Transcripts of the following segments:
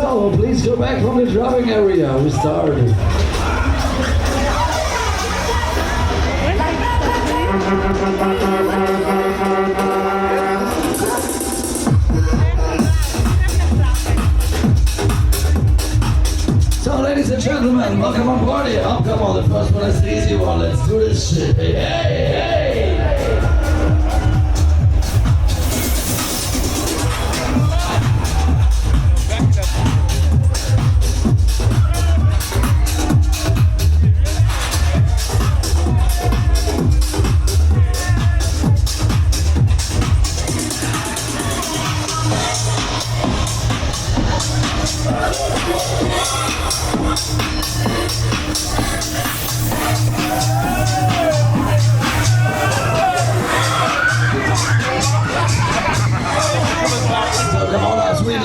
So please go back from the driving area. We started. So ladies and gentlemen, welcome on board here. Oh, come on, the first one is the easy one. Let's do this shit. Hey, hey, hey.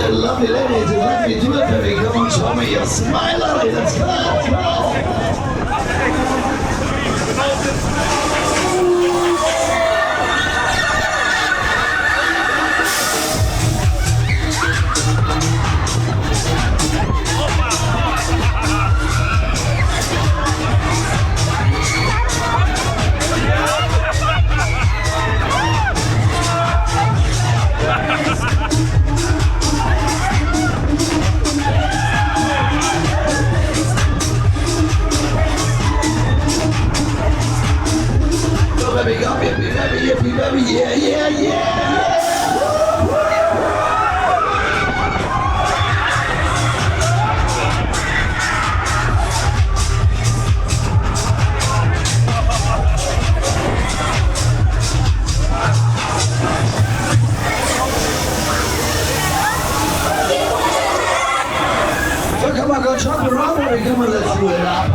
Lovely ladies, let me do it, baby. Come on, show me your smile, lady. Let's go, let's go. Baby, go, baby, yeah, yeah, yeah. So come on, go jump around, baby. Come on, let's do it up.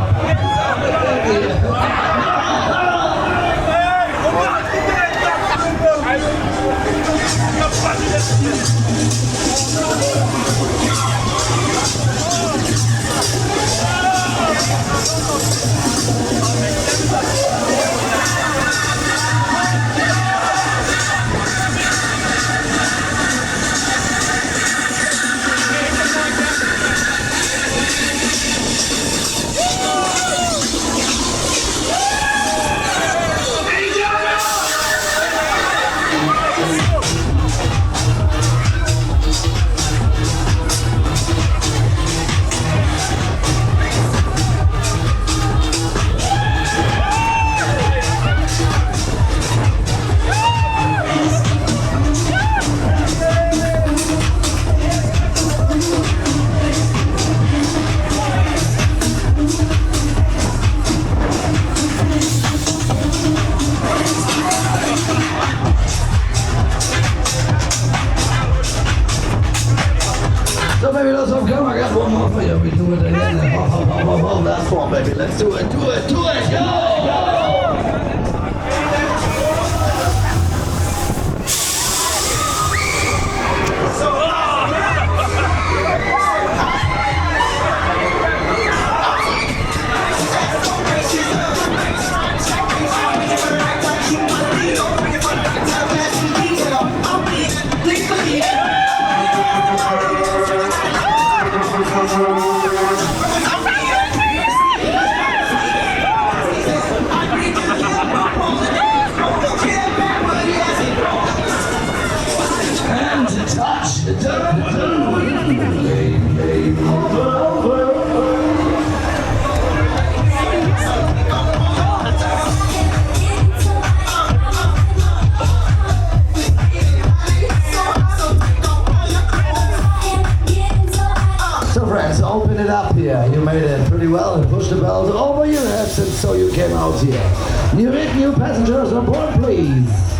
So baby, let's go. Come on, I got one more for you. We do it again. Last one, baby. Let's do it, do it, do it. Go, go. Open it up here. You made it pretty well and pushed the belt over your heads, and so you came out here. New passengers on board, please.